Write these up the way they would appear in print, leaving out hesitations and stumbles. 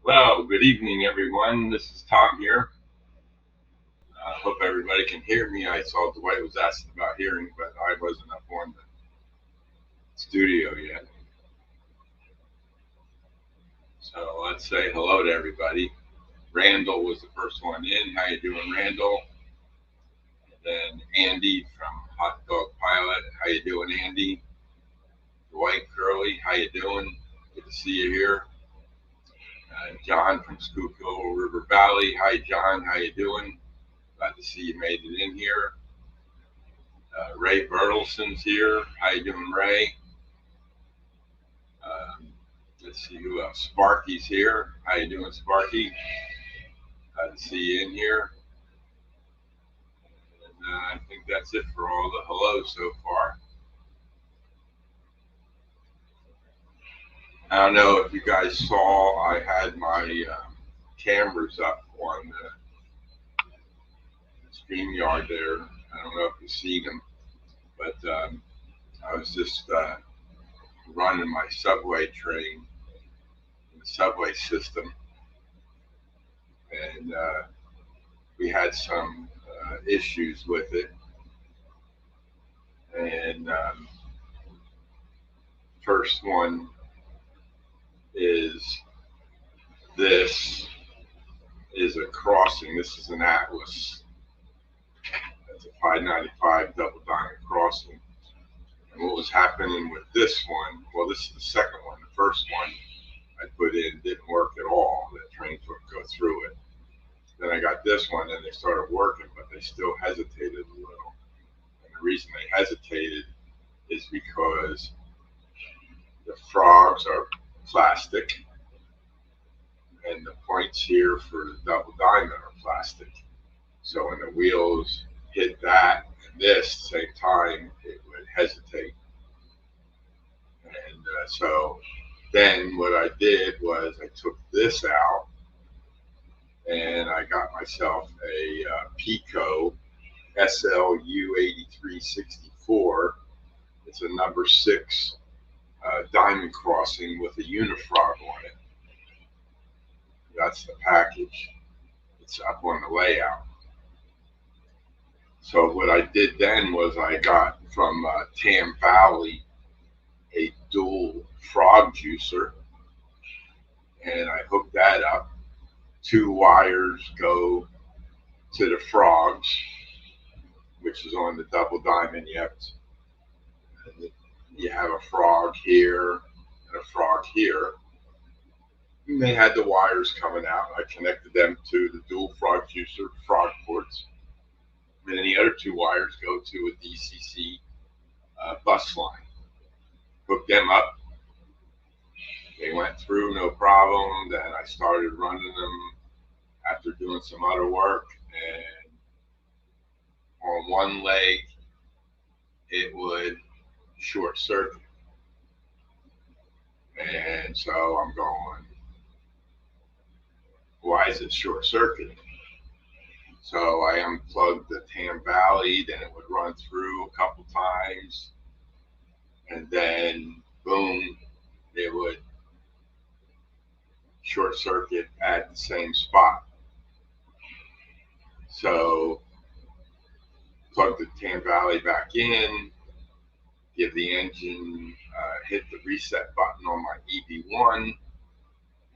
Well, good evening, everyone. This is Tom here. I hope everybody can hear me. I saw Dwight was asking about hearing, but I wasn't up on the studio yet. So let's say hello to everybody. Randall was the first one in. How you doing, Randall? And then Andy from Hot Dog Pilot. How you doing, Andy? Dwight Curley. How you doing? Good to see you here. John from Schuylkill River Valley. Hi, John. How you doing? Glad to see you made it in here. Ray Bertelson's here. How you doing, Ray? Um, let's see who else. Sparky's here. How you doing, Sparky? Glad to see you in here. And I think that's it for all the hellos so far. I don't know if you guys saw, I had my cameras up on the StreamYard there. I don't know if you see them, but I was just running my subway train in the subway system, and we had some issues with it. And first one is this is a crossing. This is an Atlas. It's a 595 double diamond crossing. And what was happening with this one? Well, this is the second one. The first one I put in didn't work at all. The trains wouldn't go through it. Then I got this one, and they started working, but they still hesitated a little. And the reason they hesitated is because the frogs are plastic, and the points here for the double diamond are plastic. So when the wheels hit that and this same time, it would hesitate. And so then what I did was I took this out and I got myself a Pico SLU 8364. It's a number 6 diamond crossing with a unifrog on it. That's the package. It's up on the layout. So what I did then was I got from Tam Valley a dual frog juicer, and I hooked that up. 2 wires go to the frogs, which is on the double diamond. You have a frog here and a frog here. And they had the wires coming out. I connected them to the dual frog juicer frog ports. And then the other 2 wires go to a DCC bus line. Hooked them up. They went through no problem. Then I started running them after doing some other work. And on one leg, it would short circuit. And so I'm going, why is it short circuiting? So I unplugged the Tam Valley, then it would run through a couple times, and then boom, it would short circuit at the same spot. So plug the Tam Valley back in, give the engine, hit the reset button on my EB1,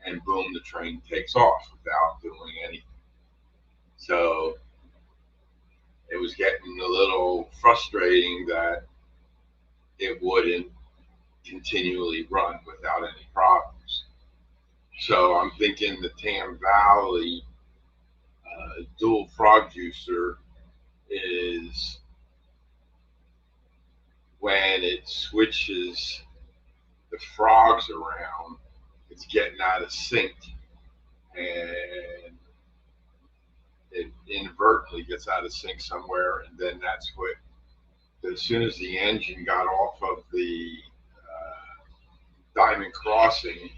and boom, the train takes off without doing anything. So it was getting a little frustrating that it wouldn't continually run without any problems. So I'm thinking the Tam Valley dual frog juicer is when it switches the frogs around, it's getting out of sync and it inadvertently gets out of sync somewhere, and then that's what, as soon as the engine got off of the Diamond Crossing,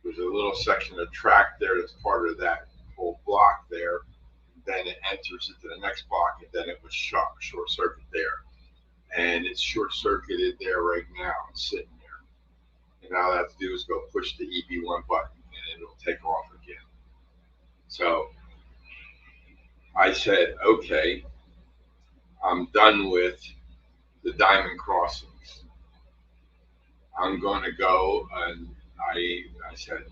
there's a little section of track there that's part of that whole block there. Then it enters into the next block, and then it was short circuit there. And it's short circuited there right now. It's sitting there. And all I have to do is go push the EB1 button, and it'll take off again. So I said, okay, I'm done with the diamond crossings. I'm going to go, and I said,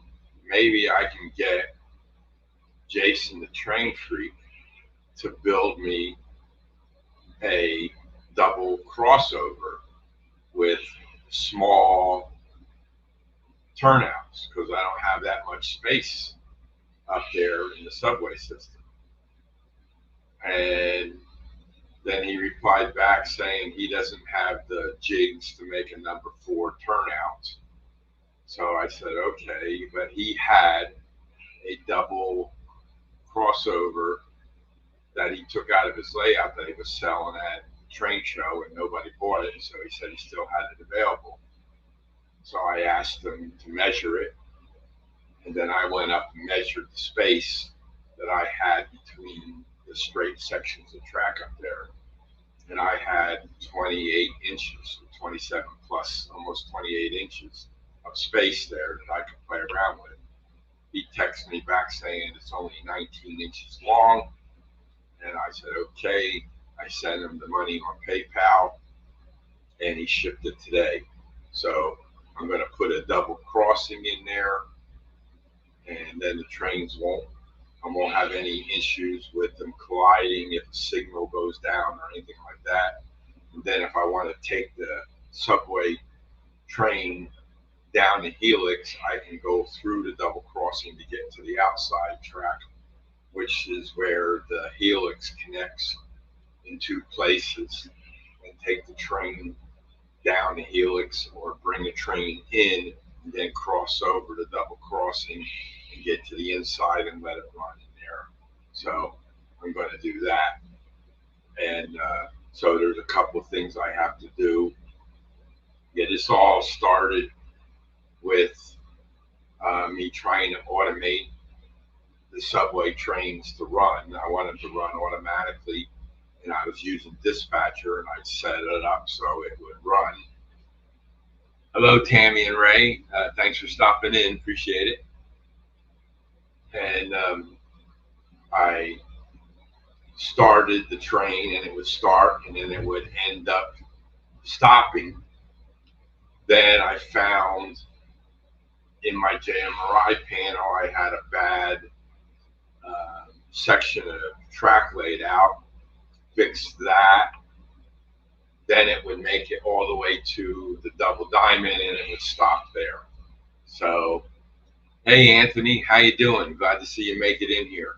maybe I can get Jason the train freak to build me a double crossover with small turnouts, because I don't have that much space up there in the subway system. And then he replied back saying he doesn't have the jigs to make a number 4 turnout. So I said, okay, but he had a double crossover that he took out of his layout that he was selling at the train show, and nobody bought it, so he said he still had it available. So I asked him to measure it, and then I went up and measured the space that I had between the straight sections of track up there, and I had 28 inches, 27 plus almost 28 inches of space there that I could play around with. He texted me back saying it's only 19 inches long, and I said, okay. I sent him the money on PayPal, and he shipped it today. So I'm going to put a double crossing in there, and then the trains I won't have any issues with them colliding if the signal goes down or anything like that. And then if I want to take the subway train down the helix, I can go through the double crossing to get to the outside track, which is where the helix connects in 2 places, and take the train down the helix, or bring a train in and then cross over the double crossing and get to the inside and let it run in there. So I'm going to do that. And so there's a couple of things I have to do. Yeah, this all started with me trying to automate the subway trains to run. I wanted to run automatically, and I was using Dispatcher, and I'd set it up so it would run. Hello, Tammy and Ray. Thanks for stopping in. Appreciate it. And I started the train, and it would start, and then it would end up stopping. Then I found in my JMRI panel I had a bad section of track laid out. Fixed that. Then it would make it all the way to the double diamond, and it would stop there. So, hey Anthony, how you doing? Glad to see you make it in here.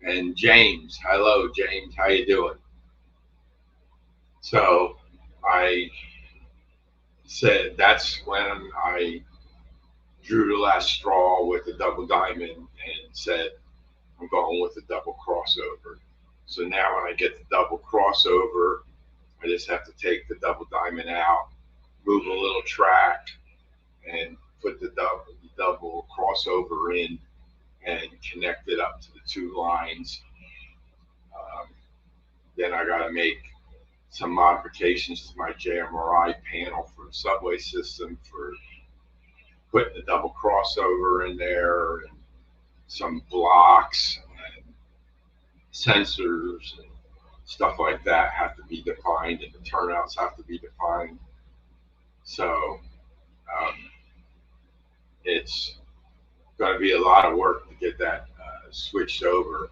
And James, hello James, how you doing? So I said that's when I drew the last straw with the double diamond and said I'm going with the double crossover. So now when I get the double crossover, I just have to take the double diamond out, move a little track, and put the double crossover in and connect it up to the 2 lines. Then I got to make some modifications to my JMRI panel for the subway system for putting the double crossover in there, and some blocks and sensors and stuff like that have to be defined, and the turnouts have to be defined. So it's going to be a lot of work to get that switched over.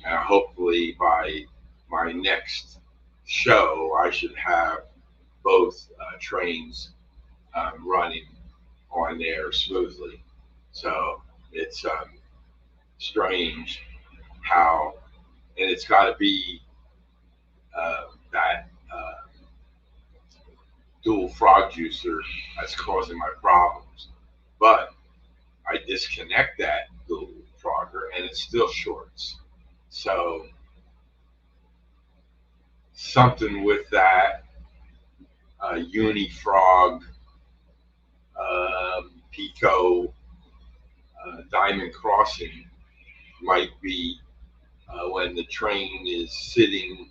Hopefully by my next show, I should have both trains running on there smoothly. So it's strange how, and it's got to be that dual frog juicer that's causing my problems. But I disconnect that dual frogger and it still shorts. So something with that Unifrog Pico diamond crossing might be when the train is sitting.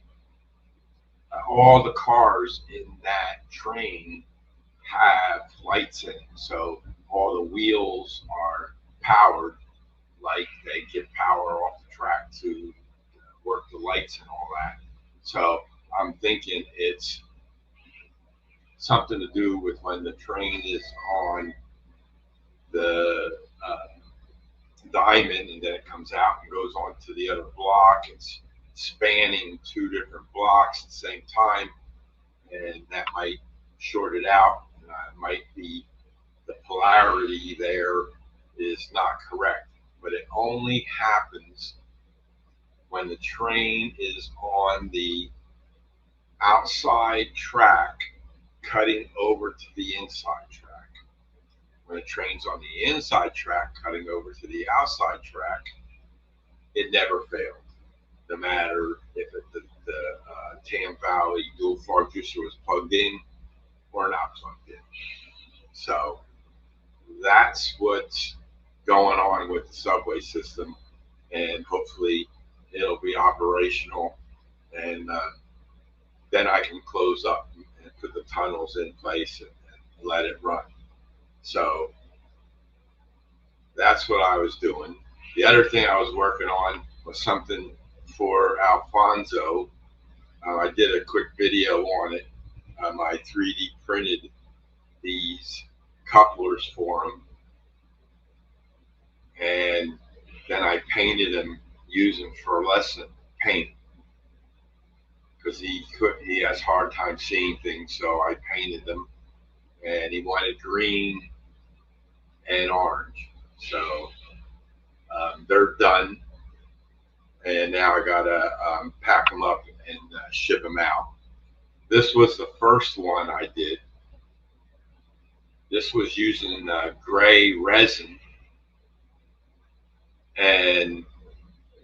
All the cars in that train have lights in them, so all the wheels are powered, like they get power off the track to work the lights and all that. So I'm thinking it's something to do with when the train is on the diamond, and then it comes out and goes on to the other block. It's spanning two different blocks at the same time, and that might short it out. It might be the polarity there is not correct, but it only happens when the train is on the outside track cutting over to the inside track. When the train's on the inside track cutting over to the outside track, it never failed. No matter if the Tam Valley dual far juicer was plugged in or not plugged in. So that's what's going on with the subway system, and hopefully it'll be operational, and then I can close up and put the tunnels in place and let it run. So that's what I was doing. The other thing I was working on was something for Alfonso. I did a quick video on it. I 3D printed these couplers for him, and then I painted them using fluorescent paint because he has a hard time seeing things, so I painted them, and he wanted green and orange. So they're done, and now I gotta pack them up and ship them out. This was the first one I did. This was using gray resin, and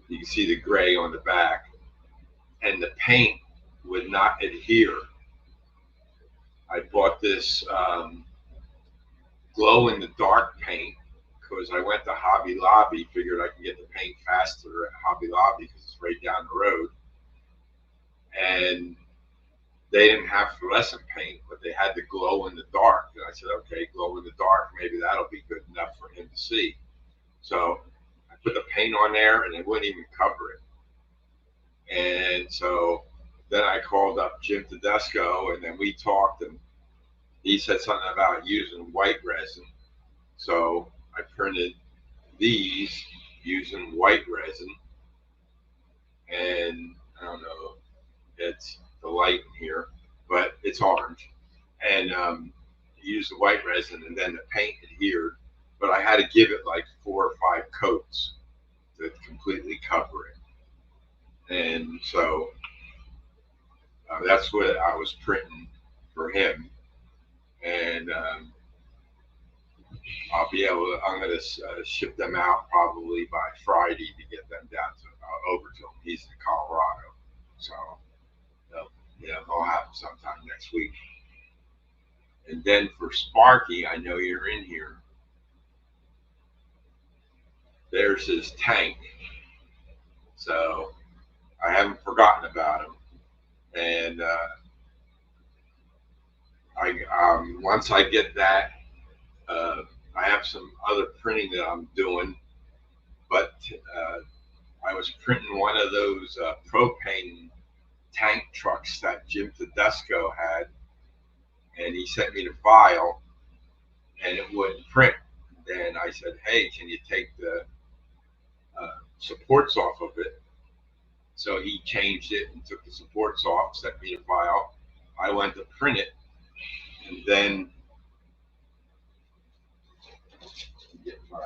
you can see the gray on the back, and the paint would not adhere. I bought this glow-in-the-dark paint because I went to Hobby Lobby, figured I could get the paint faster at Hobby Lobby because it's right down the road. And they didn't have fluorescent paint, but they had the glow-in-the-dark. And I said, okay, glow-in-the-dark, maybe that'll be good enough for him to see. So I put the paint on there, and it wouldn't even cover it. And so then I called up Jim Tedesco, and then we talked, and he said something about using white resin. So I printed these using white resin, and I don't know, it's the light in here, but it's orange. And used the white resin, and then the paint adhered, but I had to give it like 4 or 5 coats to completely cover it. And so that's what I was printing for him. And I'll be able to, I'm going to ship them out probably by Friday to get them down to over to him. He's in Colorado. So, I'll have them sometime next week. And then for Sparky, I know you're in here. There's his tank. So I haven't forgotten about him. And once I get that, I have some other printing that I'm doing, but I was printing one of those propane tank trucks that Jim Tedesco had, and he sent me the file, and it wouldn't print. Then I said, hey, can you take the supports off of it? So he changed it and took the supports off, sent me the file. I went to print it, and then get my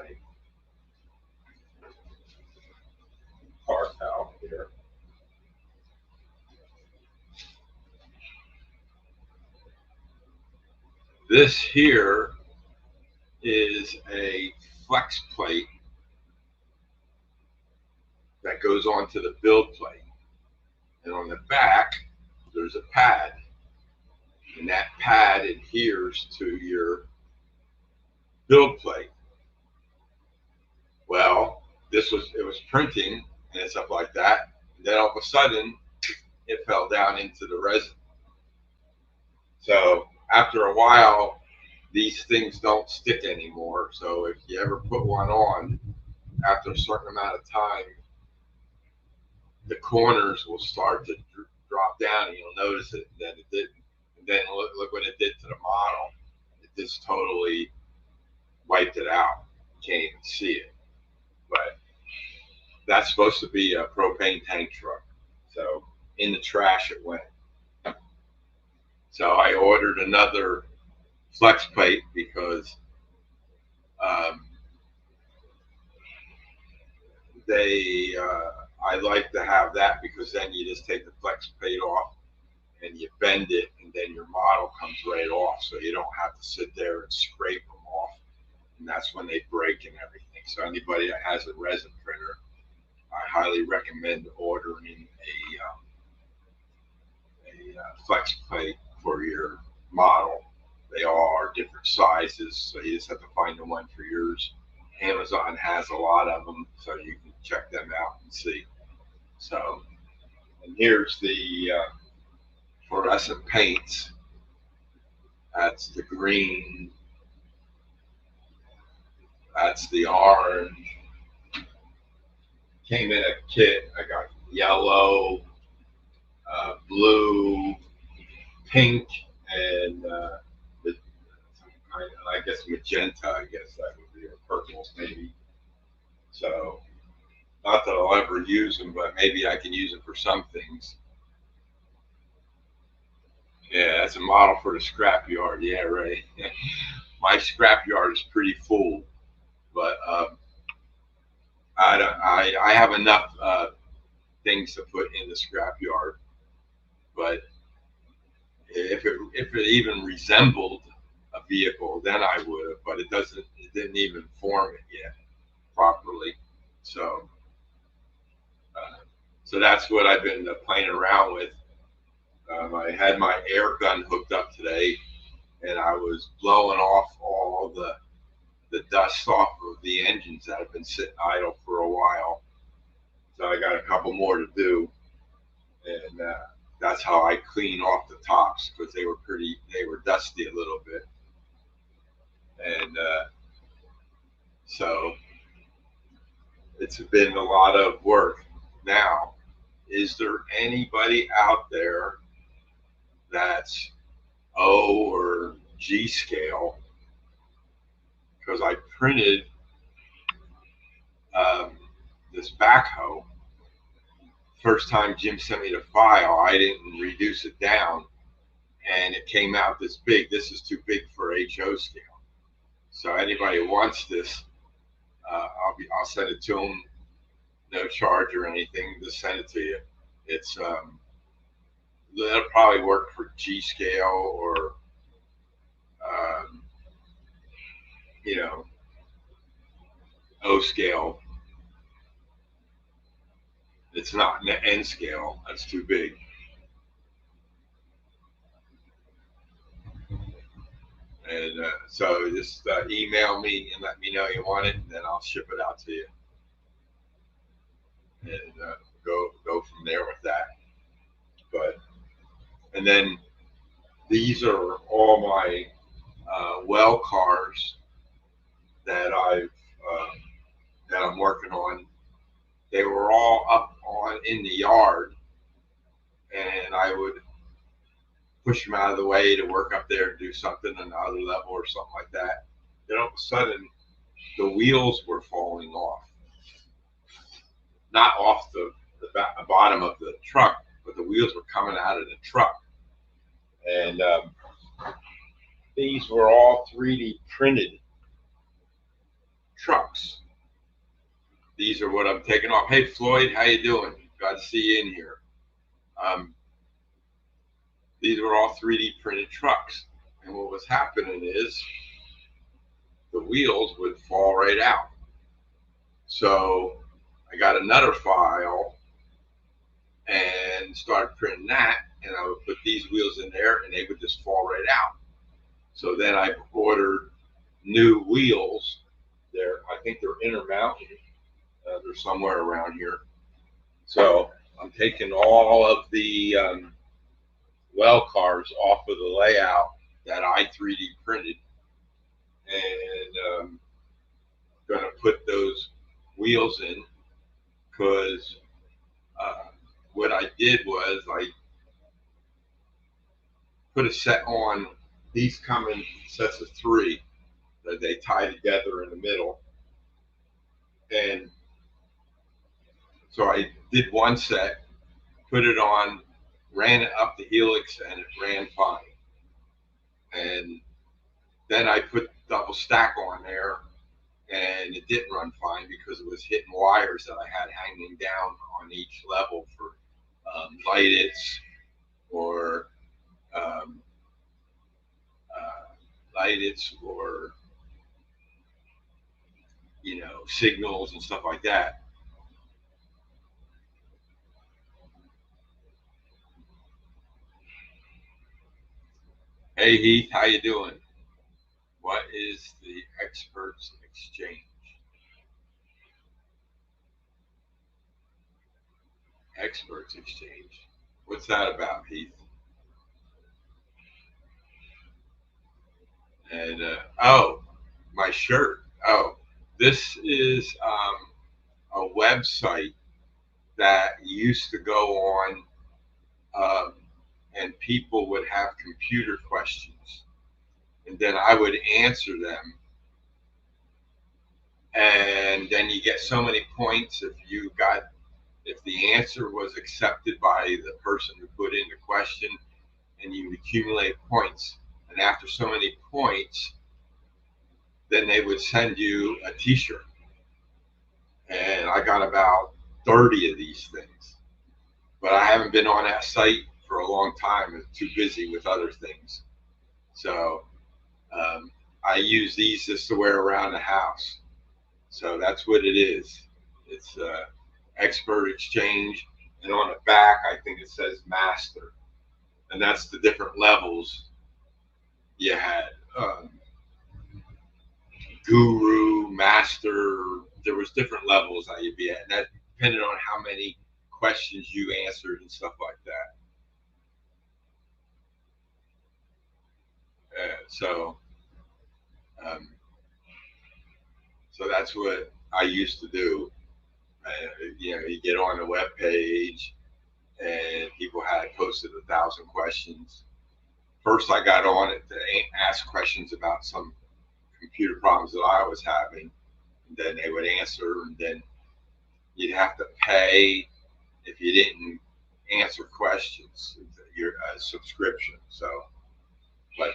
card out here. This here is a flex plate that goes onto the build plate. And on the back, there's a pad. And that pad adheres to your build plate. Well, it was printing, and it's up like that. And then all of a sudden, it fell down into the resin. So after a while, these things don't stick anymore. So if you ever put one on, after a certain amount of time, the corners will start to drop down, and you'll notice it. And then it didn't. And then look what it did to the model. It just totally wiped it out. You can't even see it. But that's supposed to be a propane tank truck. So in the trash it went. So I ordered another flex plate because I like to have that, because then you just take the flex plate off and you bend it, and then your model comes right off, so you don't have to sit there and scrape them off, and that's when they break and everything. So anybody that has a resin printer, I highly recommend ordering a flex plate for your model. They all are different sizes, so you just have to find the one for yours. Amazon has a lot of them, so you can check them out and see. So, and here's the fluorescent paints. That's the green. That's the orange. Came in a kit. I got yellow, blue, pink, and I guess magenta. I guess that would be, or purple maybe. So, not that I'll ever use them, but maybe I can use them for some things. Yeah, that's a model for the scrap yard. Yeah, right. My scrap yard is pretty full, but I have enough things to put in the scrap yard. But if it even resembled a vehicle, then I would have. But it doesn't. It didn't even form it yet properly. So that's what I've been playing around with. I had my air gun hooked up today, and I was blowing off all the dust off of the engines that have been sitting idle for a while. So I got a couple more to do, and that's how I clean off the tops, because they were dusty a little bit, and so it's been a lot of work. Now, is there anybody out there that's O or G scale? Because I printed this backhoe. First time Jim sent me the file, I didn't reduce it down, and it came out this big. This is too big for HO scale. So anybody who wants this, I'll send it to them, no charge or anything. Just send it to you. It's that'll probably work for G scale or you know, O scale. It's not an N scale. That's too big. And so just email me and let me know you want it, and then I'll ship it out to you. And go from there with that. But and then these are all my well cars that I'm working on. They were all up in the yard, and I would push them out of the way to work up there, do something on another level or something like that. Then all of a sudden, the wheels were falling off. Not off the bottom of the truck, but the wheels were coming out of the truck. And these were all 3D printed trucks. These are what I'm taking off. Hey, Floyd, how you doing? Glad to see you in here. These were all 3D printed trucks. And what was happening is the wheels would fall right out. So I got another file and started printing that, and I would put these wheels in there, and they would just fall right out. So then I ordered new wheels. I think they're Intermountain. They're somewhere around here. So I'm taking all of the well cars off of the layout that I 3D printed, and going to put those wheels in, because what I did was I put a set on. These come in sets of 3 that they tie together in the middle, and so I did one set, put it on, ran it up the helix, and it ran fine. And then I put double stack on there, and it didn't run fine because it was hitting wires that I had hanging down on each level for light-its or light-its or signals and stuff like that. Hey Heath, how you doing? What is the Experts Exchange? Experts Exchange. What's that about, Heath? And oh, my shirt. Oh, this is a website that used to go on, and people would have computer questions, and then I would answer them, and then you get so many points if the answer was accepted by the person who put in the question, and you would accumulate points, and after so many points, then they would send you a t-shirt. And I got about 30 of these things, but I haven't been on that site for a long time. I'm too busy with other things. So I use these just to wear around the house. So that's what it is. It's Expert Exchange, and on the back I think it says Master, and that's the different levels you had. Guru, Master, there was different levels that you'd be at, and that depended on how many questions you answered and stuff like that. So that's what I used to do. You get on the web page, and people had posted 1,000 questions. First, I got on it to ask questions about some computer problems that I was having, and then they would answer, and then you'd have to pay if you didn't answer questions, your subscription. So, but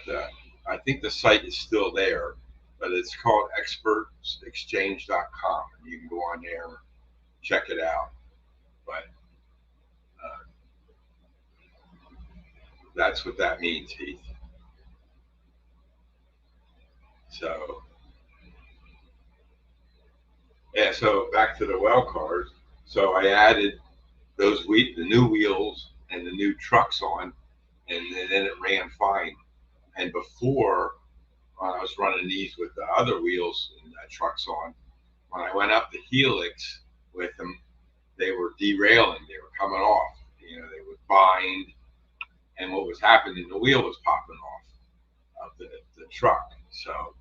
I think the site is still there, but it's called expertsexchange.com, and you can go on there and check it out. But that's what that means, Heath. So, yeah, so back to the well cars. So I added the new wheels and the new trucks on, and then it ran fine. And before, when I was running these with the other wheels and trucks on, when I went up the helix with them, they were derailing. They were coming off. They would bind, and what was happening, the wheel was popping off of the truck. So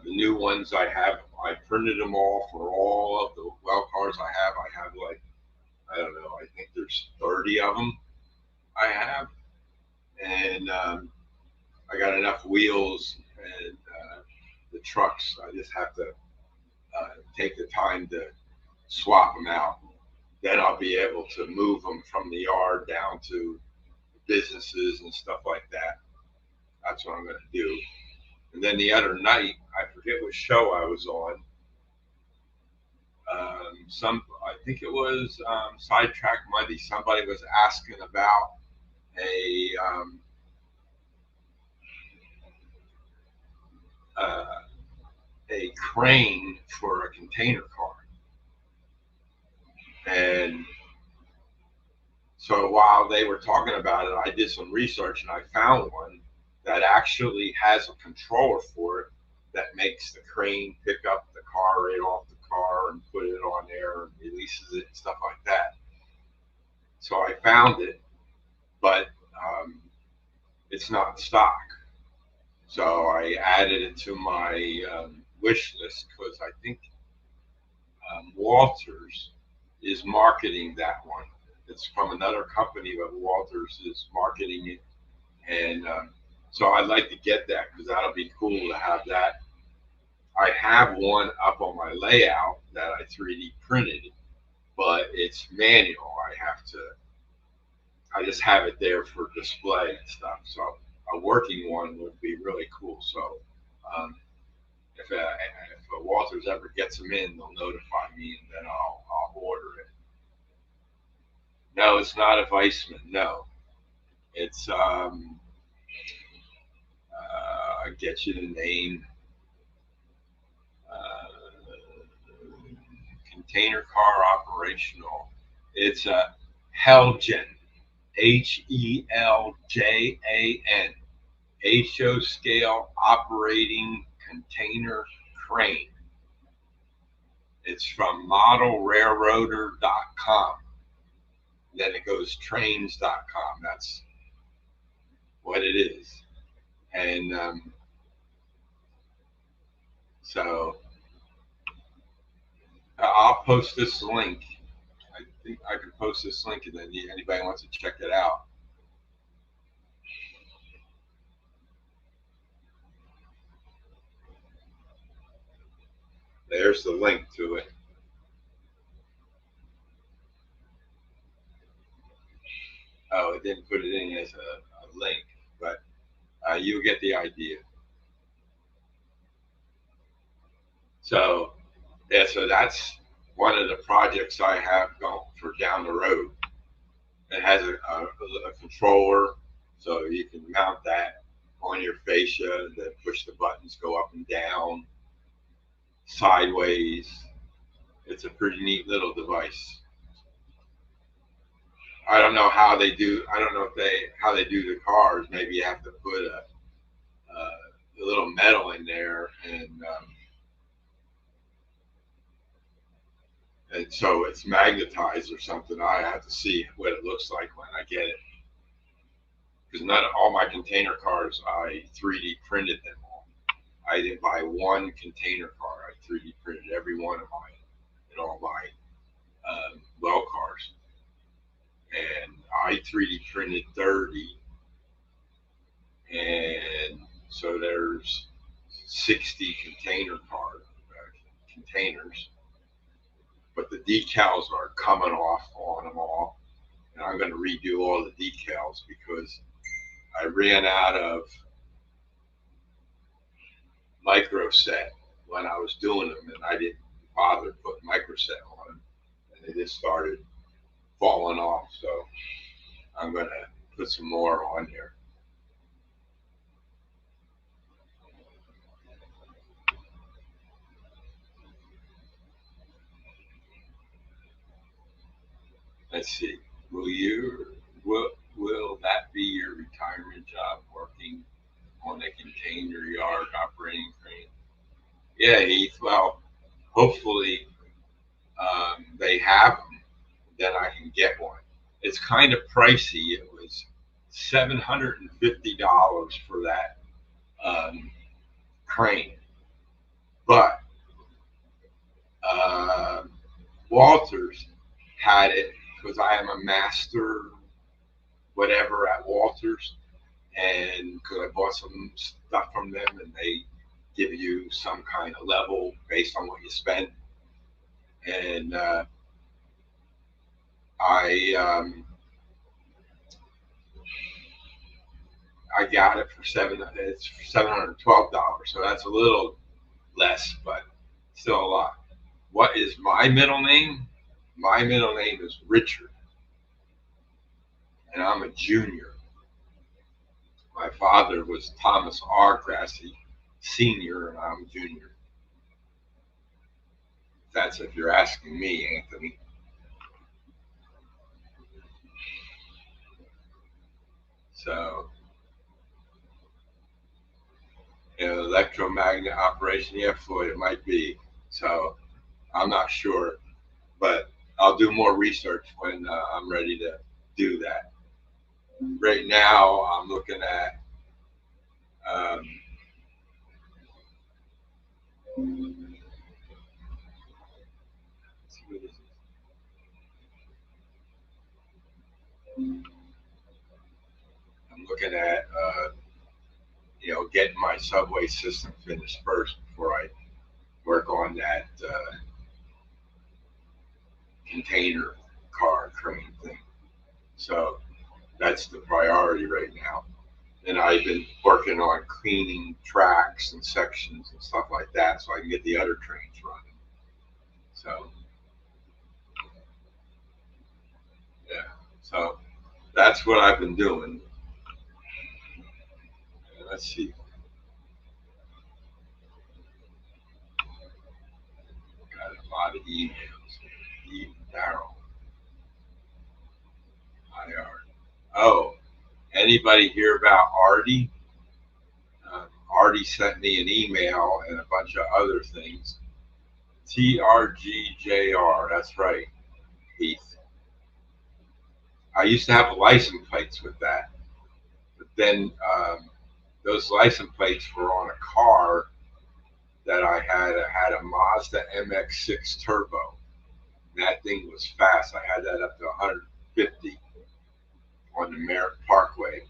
the new ones I have, I printed them all for all of the well cars I have. I have like, I don't know, I think there's 30 of them I have. And I got enough wheels and the trucks. I just have to take the time to swap them out. Then I'll be able to move them from the yard down to businesses and stuff like that. That's what I'm going to do. And then the other night, I forget what show I was on. I think it was Sidetrack Monday. Somebody was asking about a crane for a container car. And so while they were talking about it, I did some research, and I found one that actually has a controller for it that makes the crane pick up the car right off the car and put it on there and releases it and stuff like that. So I found it, but it's not in stock. So I added it to my wish list because I think Walters is marketing that one. It's from another company, but Walters is marketing it, and so I'd like to get that because that'll be cool to have that. I have one up on my layout that I 3D printed, but it's manual. I just have it there for display and stuff. So a working one would be really cool. So um, if Walters ever gets them in, they'll notify me, and then I'll order it. No, it's not a Weissman. No, it's I get you the name. Container car operational. It's a Heljan. Heljan. HO scale operating container crane. It's from modelrailroader.com. Then it goes trains.com. That's what it is. And so I'll post this link. I think I can post this link, and then anybody wants to check it out. There's the link to it. Oh, it didn't put it in as a link, but you get the idea. So, yeah, so that's one of the projects I have going for down the road. It has a controller, so you can mount that on your fascia, then push the buttons, go up and down, sideways. It's a pretty neat little device. I don't know how they do. I don't know how they do the cars. Maybe you have to put a little metal in there, and so it's magnetized or something. I have to see what it looks like when I get it, because not all my container cars I 3D printed them all. I didn't buy one container car. I 3D printed every one of mine in all my well cars, and I 3D printed 30, and so there's 60 containers, but the decals are coming off on them all, and I'm going to redo all the decals because I ran out of microset when I was doing them, and I didn't bother putting microset on them, and they just started falling off. So I'm going to put some more on there. Let's see. Will that be your retirement job, working on a container yard operating crane? Yeah, Heath. Well, hopefully they have them. Then I can get one. It's kind of pricey. It was $750 for that crane, but Walters had it because I am a master whatever at Walters, and because I bought some stuff from them, and they give you some kind of level based on what you spend, and I I got it for It's $712, so that's a little less, but still a lot. What is my middle name? My middle name is Richard, and I'm a junior. My father was Thomas R. Grassy, senior, and I'm junior. That's if you're asking me, Anthony. So, electromagnet operation, yeah, Floyd, it might be. So, I'm not sure, but I'll do more research when I'm ready to do that. Right now, I'm looking at looking at, getting my subway system finished first before I work on that container car train thing. So that's the priority right now. And I've been working on cleaning tracks and sections and stuff like that so I can get the other trains running. So, yeah. So that's what I've been doing. And let's see. Got a lot of emails. Daryl. IR. Oh, anybody hear about Artie? Artie sent me an email and a bunch of other things. TRGJR, that's right, Heath. I used to have license plates with that, but then those license plates were on a car that I had. I had a Mazda MX-6 Turbo. And that thing was fast. I had that up to 150 on the Merritt Parkway.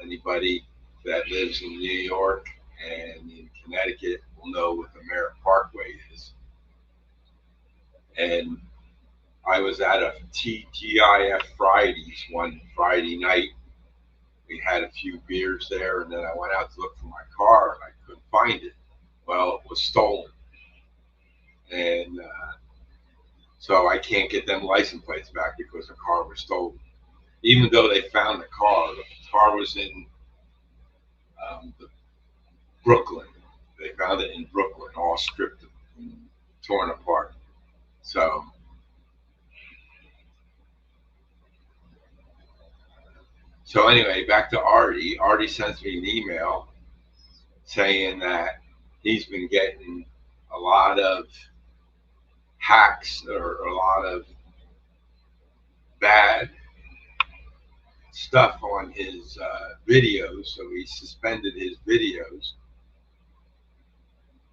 Anybody that lives in New York and in Connecticut will know what the Merritt Parkway is. And I was at a TGIF Fridays one Friday night. We had a few beers there, and then I went out to look for my car, and I couldn't find it. Well, it was stolen. And so I can't get them license plates back because the car was stolen. Even though they found the car was in Brooklyn. They found it in Brooklyn, all stripped and torn apart. So anyway, back to Artie. Artie sends me an email saying that he's been getting a lot of hacks or a lot of bad stuff on his videos, so he suspended his videos.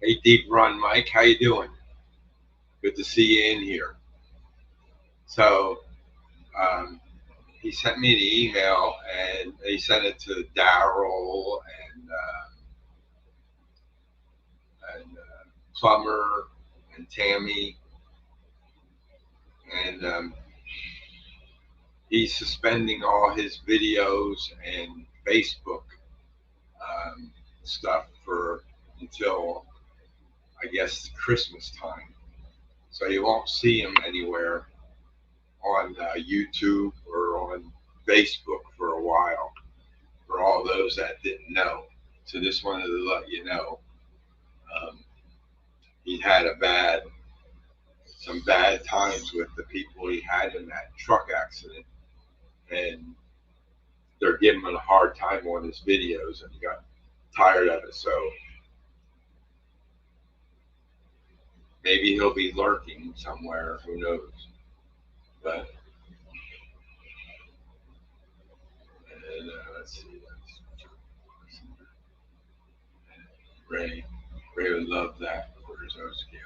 Hey, Deep Run Mike, how you doing? Good to see you in here. So he sent me the email, and he sent it to Daryl and Plumber and Tammy, and he's suspending all his videos and Facebook stuff until I guess Christmas time. So you won't see him anywhere on YouTube or on Facebook for a while. For all those that didn't know, so just wanted to let you know. He had some bad times with the people he had in that truck accident, and they're giving him a hard time on his videos, and he got tired of it. So maybe he'll be lurking somewhere. Who knows? But let's see. Ray would love that for his own scale.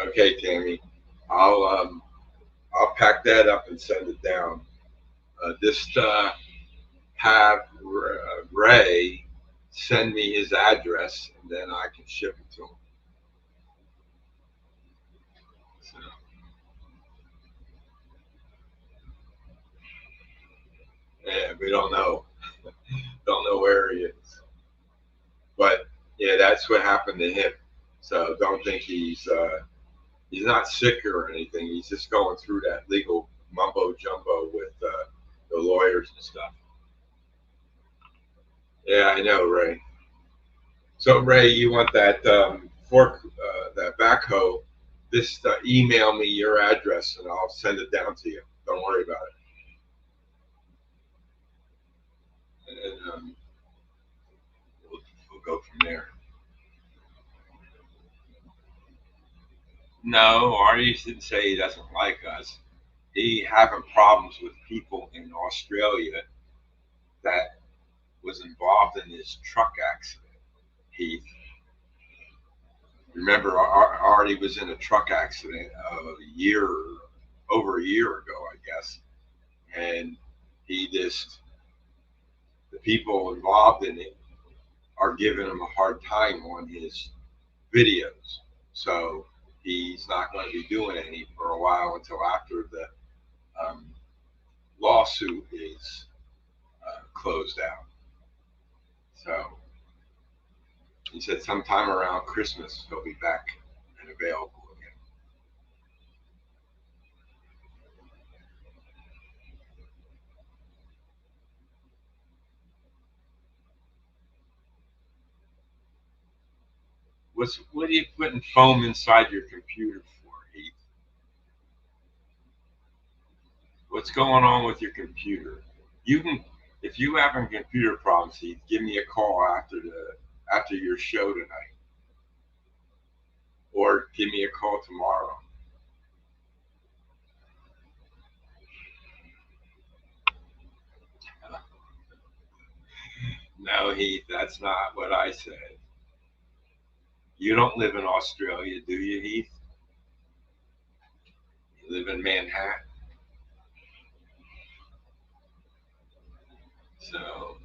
Okay, Tammy, I'll pack that up and send it down. Just have Ray send me his address, and then I can ship it to him. So, yeah, we don't know. Don't know where he is. But yeah, that's what happened to him. So don't think he's not sick or anything. He's just going through that legal mumbo jumbo with the lawyers and stuff. Yeah, I know, Ray. So Ray, you want that that backhoe? Just email me your address and I'll send it down to you. Don't worry about it. And we'll go from there. No, Artie didn't say he doesn't like us. He having problems with people in Australia that was involved in this truck accident. Heath, remember, Artie was in a truck accident a year over a year ago, I guess. And he just, the people involved in it are giving him a hard time on his videos. So he's not going to be doing any for a while until after the um, lawsuit is closed out. So he said sometime around Christmas he'll be back and available again. What are you putting foam inside your computer for, Heath? What's going on with your computer? You can, if you have any computer problems, Heath, give me a call after your show tonight, or give me a call tomorrow. No, Heath, that's not what I said. You don't live in Australia, do you, Heath? You live in Manhattan. So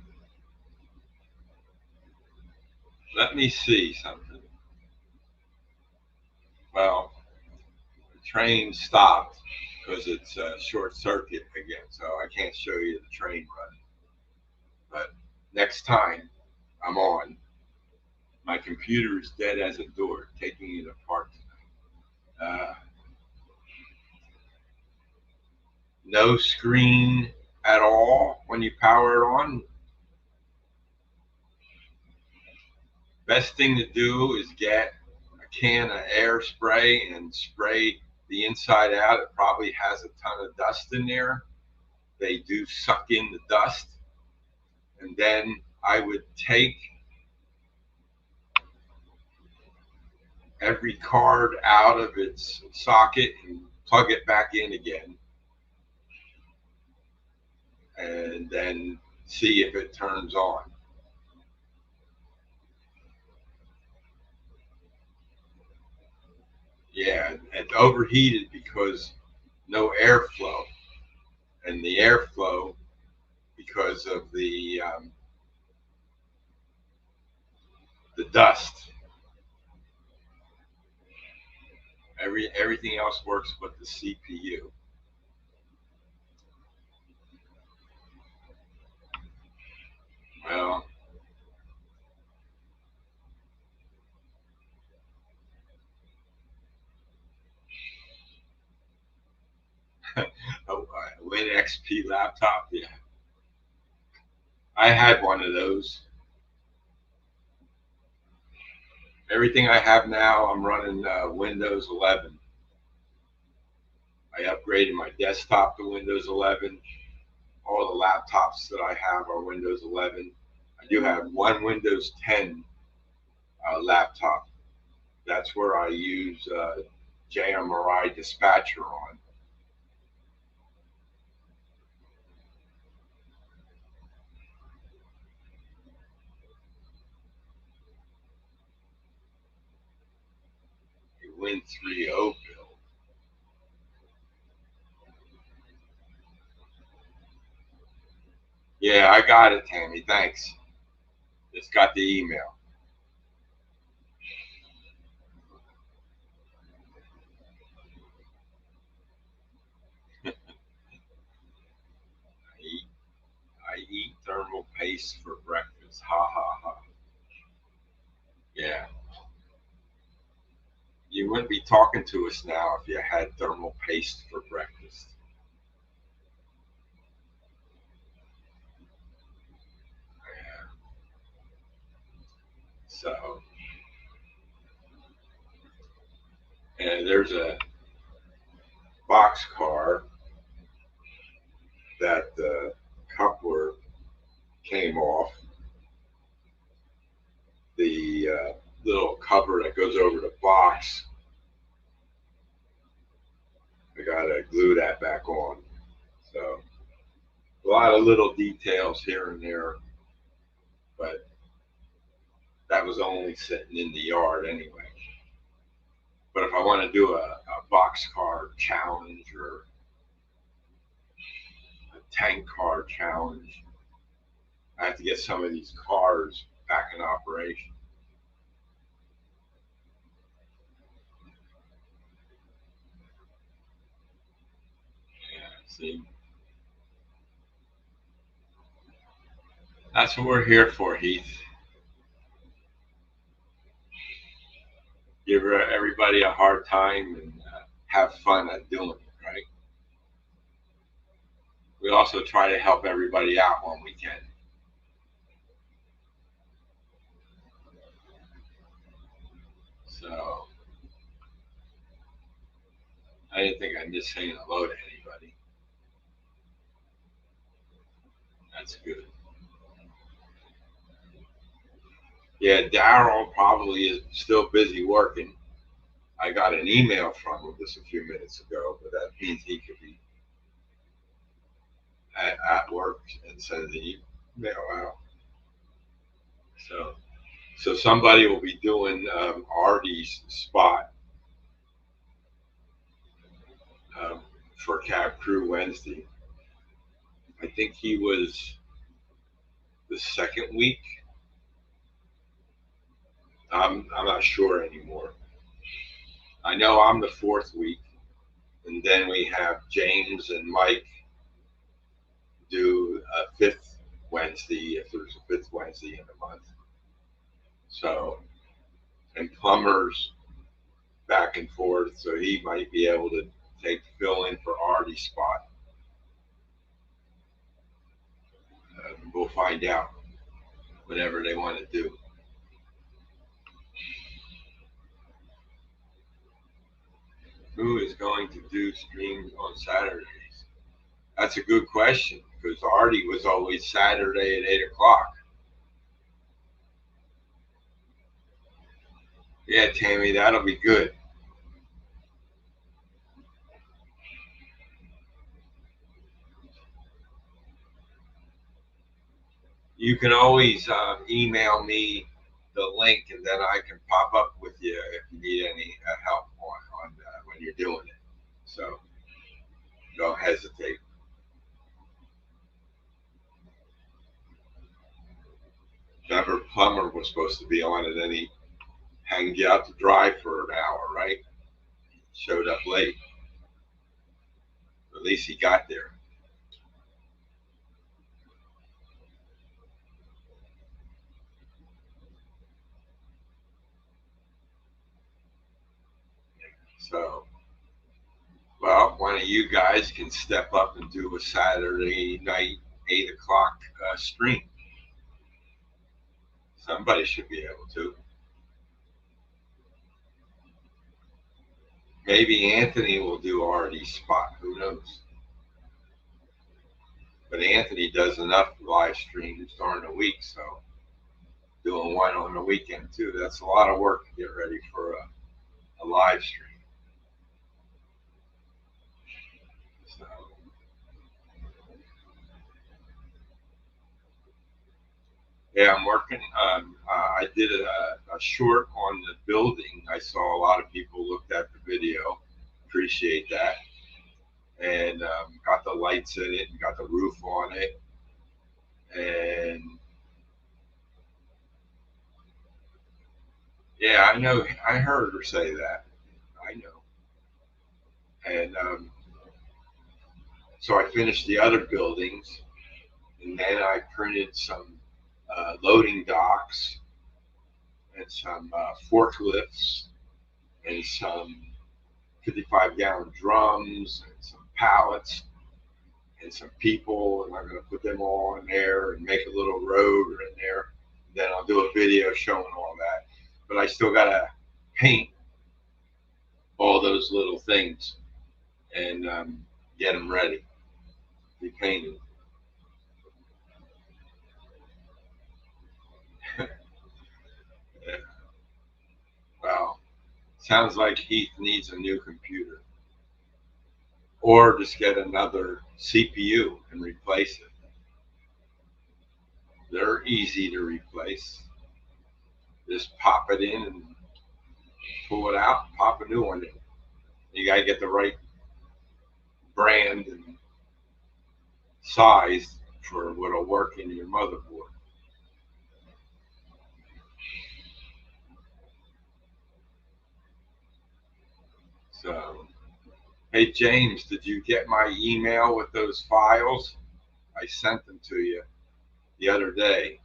let me see something. Well, the train stopped because it's a short circuit again, so I can't show you the train running. But next time I'm on, my computer is dead as a door, taking it apart tonight. No screen at all when you power it on. Best thing to do is get a can of air spray and spray the inside out. It probably has a ton of dust in there. They do suck in the dust. And then I would take every card out of its socket and plug it back in again. And then see if it turns on. Yeah, it's overheated because no airflow. And the airflow, because of the dust. Everything else works but the CPU. Well, a Win XP laptop, yeah. I had one of those. Everything I have now, I'm running Windows 11. I upgraded my desktop to Windows 11. All the laptops that I have are Windows 11. I do have one Windows 10 laptop. That's where I use JMRI Dispatcher on. A Win 3.0 build. Yeah, I got it, Tammy. Thanks. Just got the email. I eat thermal paste for breakfast. Ha ha ha. Yeah. You wouldn't be talking to us now if you had thermal paste for breakfast. Yeah. So, and there's a boxcar that the coupler came off. The little cover that goes over the box, I gotta glue that back on. So a lot of little details here and there, but that was only sitting in the yard anyway. But if I want to do a boxcar challenge or tank car challenge. I have to get some of these cars back in operation. Yeah, see, that's what we're here for, Heath. Give everybody a hard time and have fun at doing it, right? We also try to help everybody out when we can. So I didn't think I missed saying hello to anybody. That's good. Yeah, Daryl probably is still busy working. I got an email from him just a few minutes ago, but that means he could be at work and send the email out. So somebody will be doing Artie's spot um, for Cab Crew Wednesday. I think he was the second week. I'm not sure anymore. I know I'm the fourth week, and then we have James and Mike do a fifth Wednesday if there's a fifth Wednesday in the month. So, and Plumber's back and forth, so he might be able to fill in for Artie's spot. We'll find out whatever they want to do. Who is going to do streams on Saturdays? That's a good question because Artie was always Saturday at 8 o'clock. Yeah, Tammy, that'll be good. You can always email me the link, and then I can pop up with you if you need any help on when you're doing it. So don't hesitate. Remember, Plumber was supposed to be on, and then he hanged you out to dry for an hour, right? Showed up late. At least he got there. So, well, one of you guys can step up and do a Saturday night 8 o'clock stream. Somebody should be able to. Maybe Anthony will do Artie's spot. Who knows? But Anthony does enough live streams during the week, so doing one on the weekend too. That's a lot of work to get ready for a live stream. So, yeah, I'm working. I did a short on the building. I saw a lot of people looked at the video. Appreciate that. And got the lights in it and got the roof on it. And yeah, I know. I heard her say that. I know. And so I finished the other buildings, and then I printed some loading docks and some forklifts and some 55-gallon drums and some pallets and some people, and I'm going to put them all in there and make a little road in there. Then I'll do a video showing all that. But I still got to paint all those little things and get them ready to be painted. Yeah. Well, sounds like Heath needs a new computer. Or just get another CPU and replace it. They're easy to replace. Just pop it in and pull it out, and pop a new one in. You got to get the right brand and size for what'll work in your motherboard. So, hey James, did you get my email with those files? I sent them to you the other day.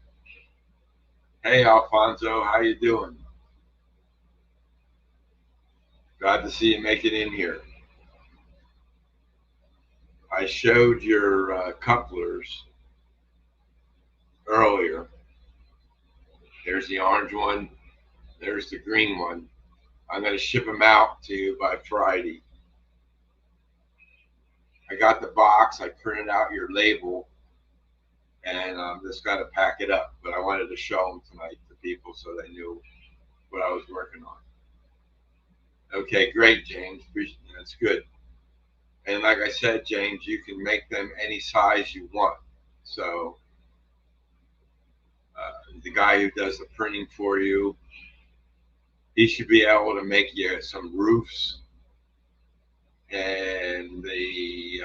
Hey Alfonso, how you doing? Glad to see you make it in here. I showed your couplers earlier. There's the orange one. There's the green one. I'm going to ship them out to you by Friday. I got the box. I printed out your label, and I'm just got to pack it up. But I wanted to show them tonight to people so they knew what I was working on. Okay, great, James. That's good. And like I said, James, you can make them any size you want. So the guy who does the printing for you, he should be able to make you some roofs and the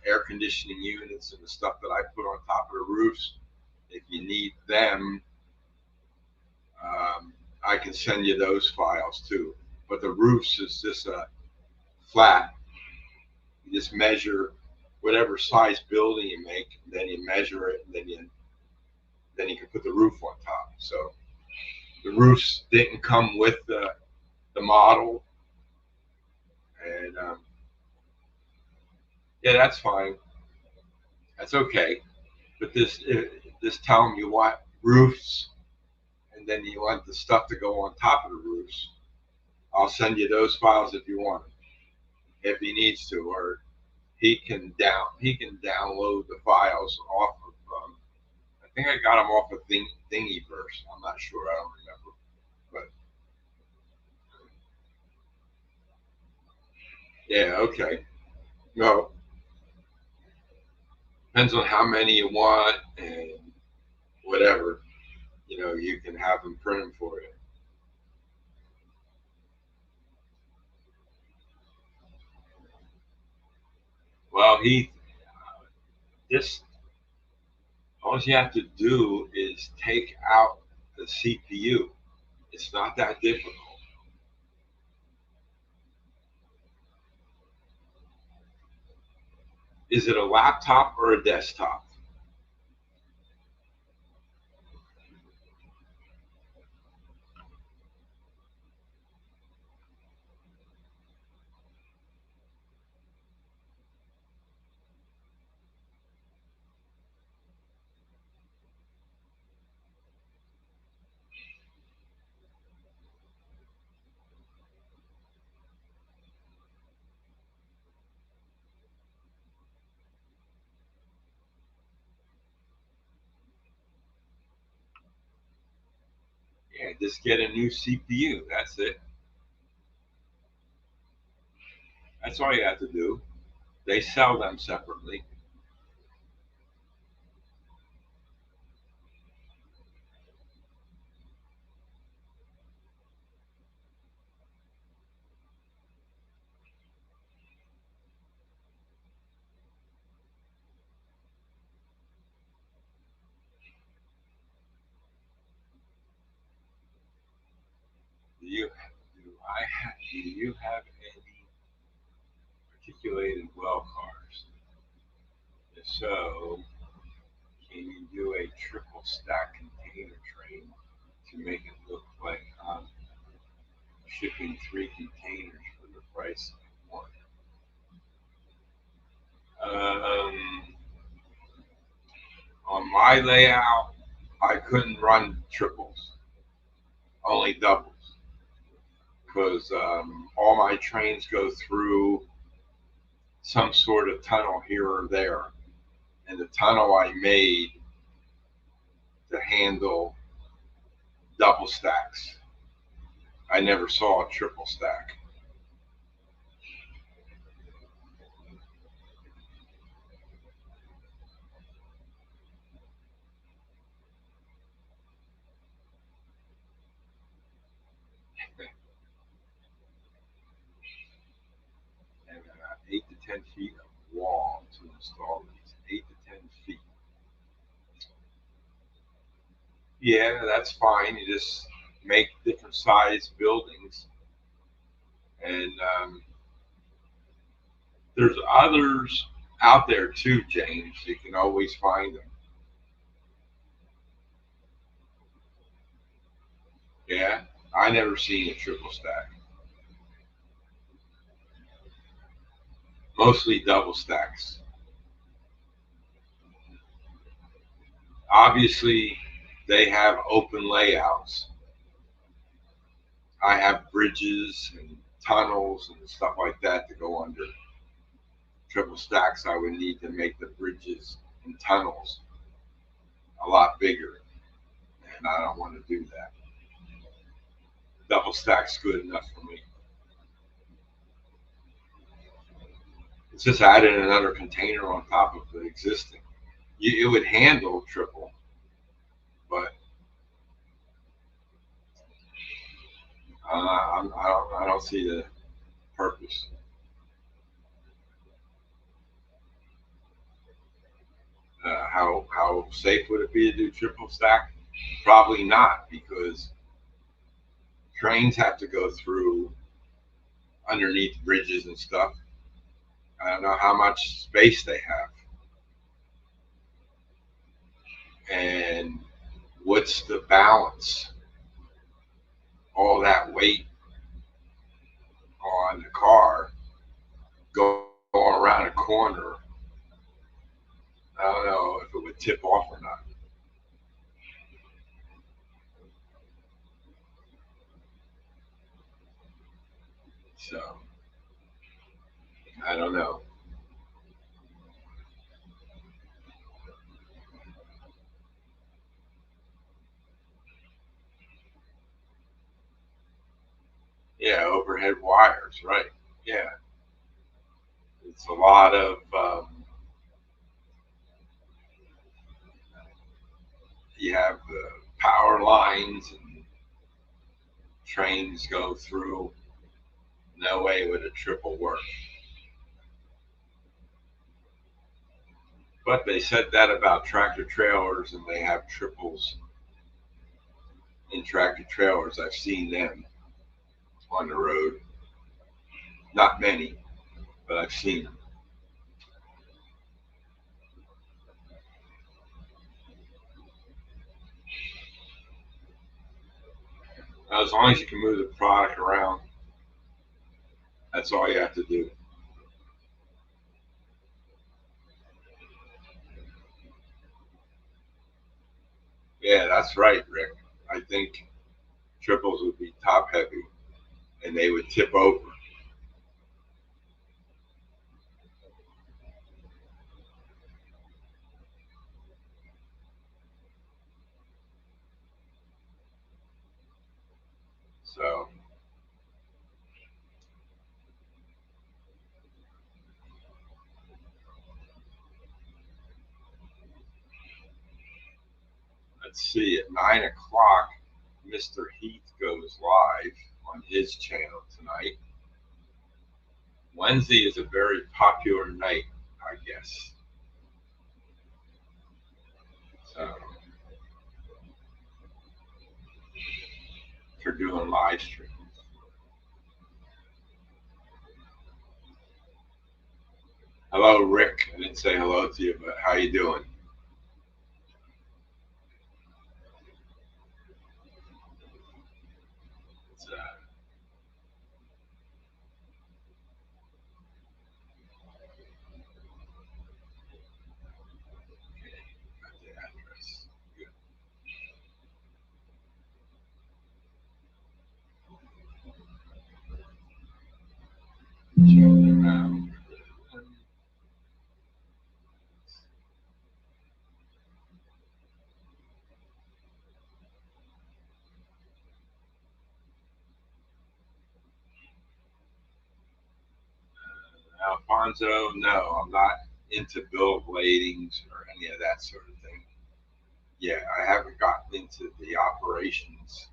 air conditioning units and the stuff that I put on top of the roofs. If you need them, I can send you those files too. But the roofs is just a flat. You just measure whatever size building you make, and then you measure it, and then you can put the roof on top. So the roofs didn't come with the model, and yeah, that's fine. That's okay. But this tell them you want roofs, and then you want the stuff to go on top of the roofs. I'll send you those files if you want, if he needs to, or he can download the files off of. I think I got them off of Thingiverse. I'm not sure. I don't remember, but yeah, okay. No, depends on how many you want and whatever. You can have them print them for you. Well, he just all you have to do is take out the CPU. It's not that difficult. Is it a laptop or a desktop? Yeah, just get a new CPU. That's it. That's all you have to do. They sell them separately. Do you have any articulated well cars? If so, can you do a triple stack container train to make it look like I'm shipping 3 containers for the price of one? Um, on my layout, I couldn't run triples, only doubles, because all my trains go through some sort of tunnel here or there. And the tunnel I made to handle double stacks. I never saw a triple stack. And 8 to 10 feet of wall to install these. 8 to 10 Yeah, that's fine. You just make different size buildings, and there's others out there too, James. You can always find them. Yeah, I never seen a triple stack. Mostly double stacks. Obviously, they have open layouts. I have bridges and tunnels and stuff like that to go under. Triple stacks, I would need to make the bridges and tunnels a lot bigger, and I don't want to do that. Double stack's good enough for me. It's just adding another container on top of the existing. It would handle triple, but I don't see the purpose. How safe would it be to do triple stack? Probably not, because trains have to go through underneath bridges and stuff. I don't know how much space they have, and what's the balance? All that weight on the car going around a corner. I don't know if it would tip off or not. So I don't know. Yeah, overhead wires, right? Yeah, it's a lot of you have the power lines and trains go through. No way would a triple work. But they said that about tractor trailers, and they have triples in tractor trailers. I've seen them on the road. Not many, but I've seen them. As long as you can move the product around, that's all you have to do. Yeah, that's right, Rick. I think triples would be top heavy, and they would tip over. So let's see. At 9 o'clock, Mr. Heath goes live on his channel tonight. Wednesday is a very popular night, I guess. So for doing live streams. Hello, Rick. I didn't say hello to you, but how you doing? It's, got the address. Good. Check them out. Alfonso, no, I'm not into bill of ladings or any of that sort of thing. Yeah, I haven't gotten into the operations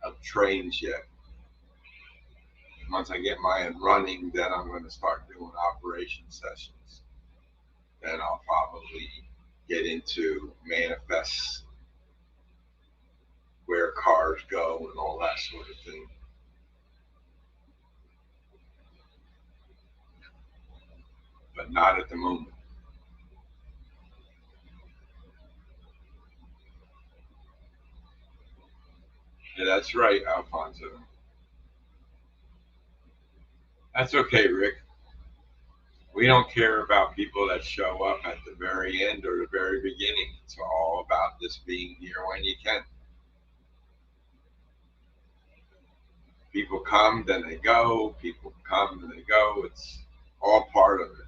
of trains yet. Once I get mine running, then I'm going to start doing operation sessions. Then I'll probably get into manifests cars go and all that sort of thing. But not at the moment. Yeah, that's right, Alfonso. That's okay, Rick. We don't care about people that show up at the very end or the very beginning. It's all about just being here when you can. People come, then they go. People come, then they go. It's all part of it.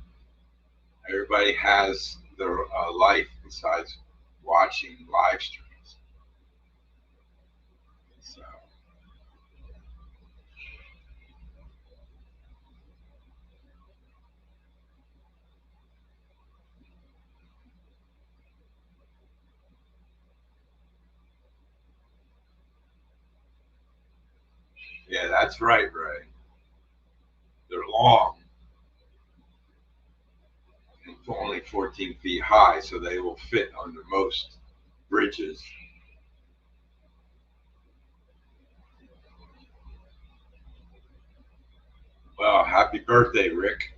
Everybody has their life besides watching live streams. So, yeah, that's right, Ray. They're long and only 14 feet high, so they will fit under most bridges. Well, happy birthday, Rick.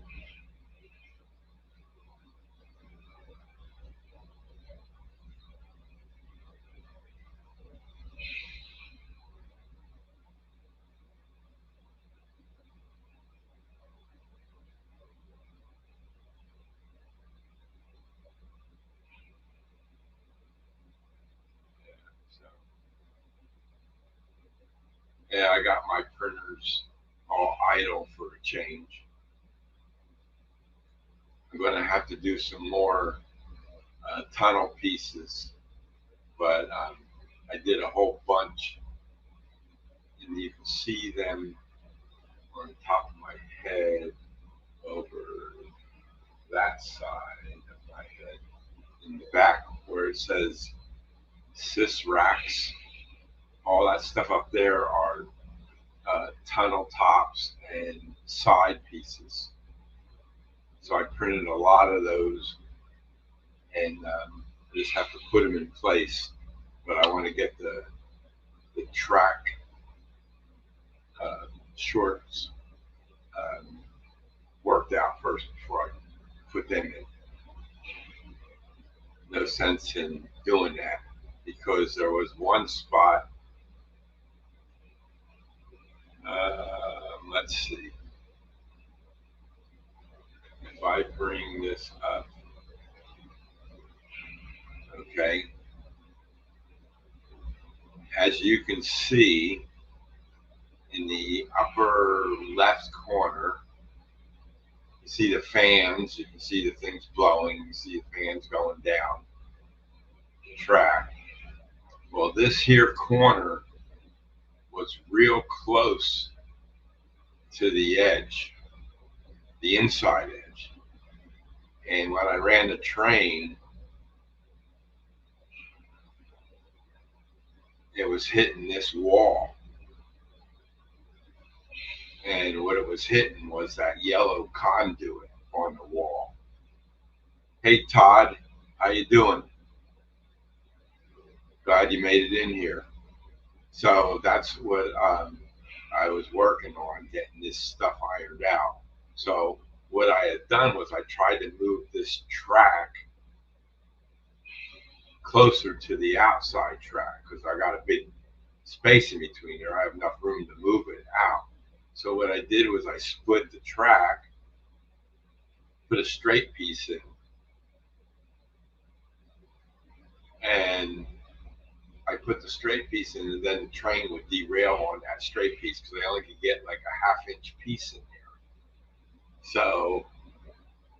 So, yeah, I got my printers all idle for a change. I'm going to have to do some more tunnel pieces, but I did a whole bunch, and you can see them on the top of my head over that side of my head. In the back where it says sys racks, all that stuff up there are tunnel tops and side pieces. So I printed a lot of those, and I just have to put them in place. But I want to get the track shorts um, worked out first before I put them in. No sense in doing that because there was one spot. Let's see. If I bring this up, okay, as you can see in the upper left corner, you see the fans, you can see the things blowing, you see the fans going down the track. Well, this here corner was real close to the edge, the inside edge. And when I ran the train, it was hitting this wall. And what it was hitting was that yellow conduit on the wall. Hey Todd, how you doing? Glad you made it in here. So that's what I was working on, getting this stuff ironed out. So what I had done was I tried to move this track closer to the outside track because I got a big space in between there. I have enough room to move it out. So what I did was I split the track, put a straight piece in, and I put the straight piece in, and then the train would derail on that straight piece because I only could get like a half-inch piece in there. So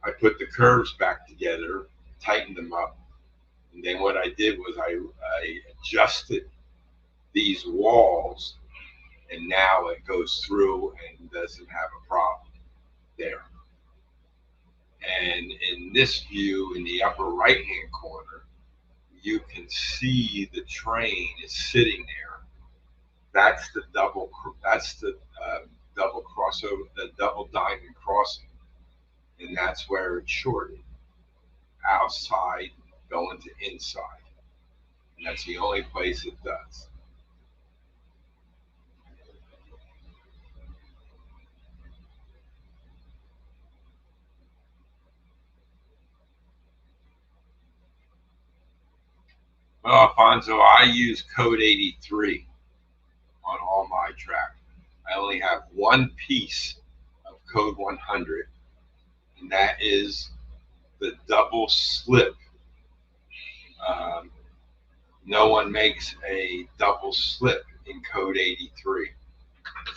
I put the curves back together, tightened them up, and then what I did was I adjusted these walls, and now it goes through and doesn't have a problem there. And in this view, in the upper right-hand corner, you can see the train is sitting there. That's the double. That's the double crossover, the double diamond crossing, and that's where it's shorted, outside going to inside, and that's the only place it does. Well, Alfonso, I use code 83 on all my track. I only have one piece of code 100, and that is the double slip. Um, no one makes a double slip in code 83.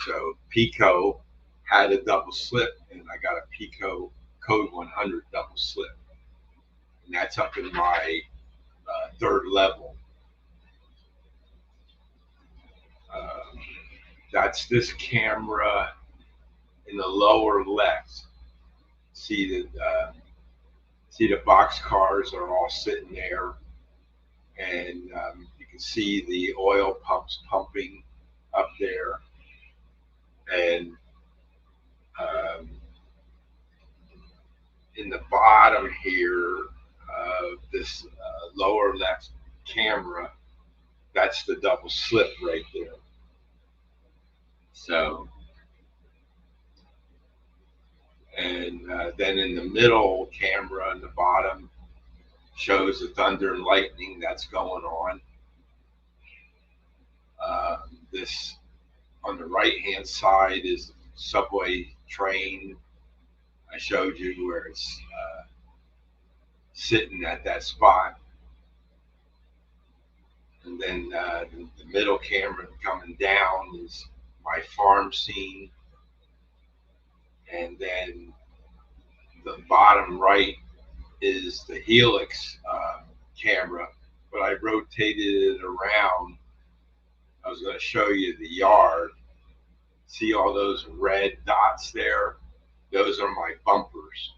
So Pico had a double slip, and I got a Pico code 100 double slip, and that's up in my third level. Um, that's this camera in the lower left. See the box cars are all sitting there, and you can see the oil pumps pumping up there, and um, in the bottom here of this lower left camera, that's the double slip right there. So, and then in the middle camera in the bottom shows the thunder and lightning that's going on. This on the right hand side is the subway train. I showed you where it's sitting at that spot. And then the middle camera coming down is my farm scene. And then the bottom right is the helix camera, but I rotated it around. I was going to show you the yard. See all those red dots there? Those are my bumpers.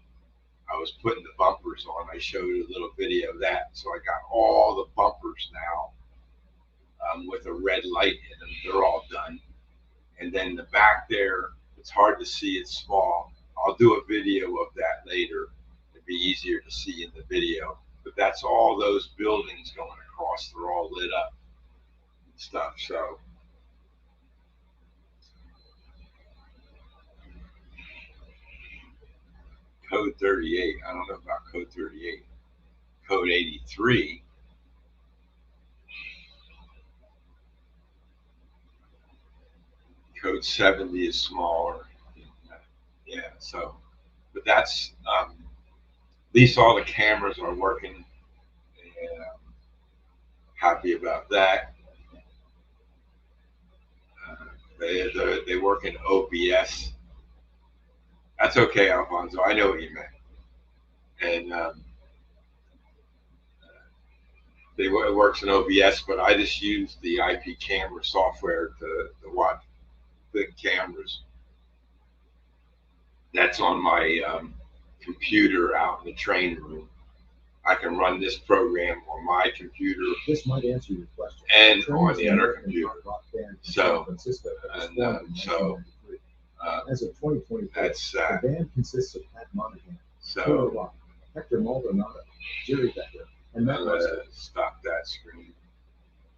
I was putting the bumpers on. I showed a little video of that. So I got all the bumpers now with a red light in them. They're all done. And then the back there, it's hard to see. It's small. I'll do a video of that later. It'd be easier to see in the video. But that's all those buildings going across. They're all lit up and stuff. So code 38. I don't know about code 38. Code 83. Code 70 is smaller. Yeah, so, but that's, at least all the cameras are working, and I'm happy about that. They work in OBS. That's okay, Alfonso. I know what you meant. And it works in OBS, but I just use the IP camera software to watch the cameras. That's on my computer out in the train room. I can run this program on my computer. This might answer your question. And on the other computer. So, as of 2023, that's the band consists of Pat Monahan, so Rock, Hector Maldonado, Jerry Becker, and Matt Russell. Stop that screen.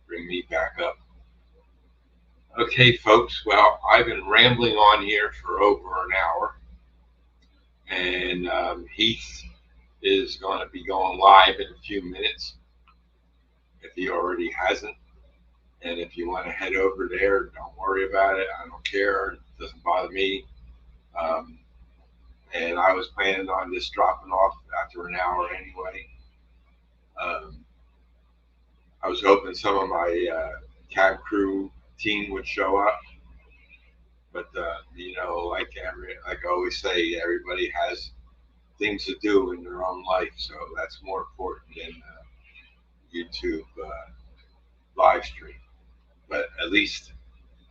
Bring me back up. Okay, folks. Well, I've been rambling on here for over an hour, and Heath is going to be going live in a few minutes if he already hasn't. And if you want to head over there, don't worry about it. I don't care. It doesn't bother me. And I was planning on just dropping off after an hour anyway. I was hoping some of my cab crew team would show up. But, like I always say, everybody has things to do in their own life. So that's more important than YouTube live stream. But at least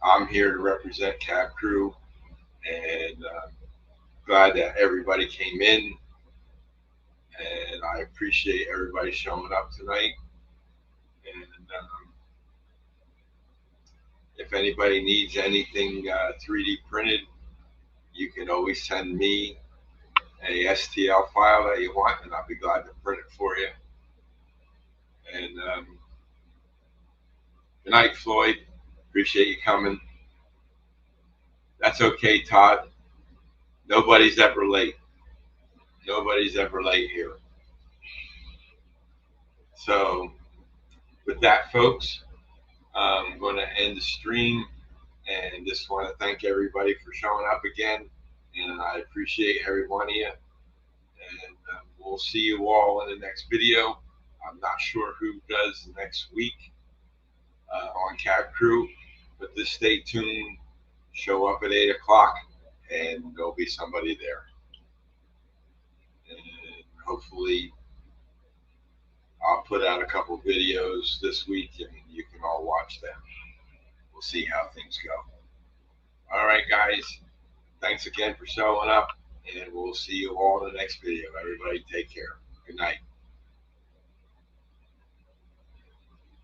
I'm here to represent cab crew, and glad that everybody came in, and I appreciate everybody showing up tonight. And if anybody needs anything 3D printed, you can always send me a STL file that you want, and I'll be glad to print it for you. And good night, Floyd. Appreciate you coming. That's okay, Todd. Nobody's ever late. Nobody's ever late here. So, with with that, folks, I'm going to end the stream, and just want to thank everybody for showing up again, and I appreciate every one of you, and we'll see you all in the next video. I'm not sure who does next week on Cab Crew, but just stay tuned, show up at 8 o'clock, and there'll be somebody there. And hopefully I'll put out a couple videos this week and you can all watch them. We'll see how things go. All right, guys. Thanks again for showing up, and we'll see you all in the next video. Everybody take care. Good night.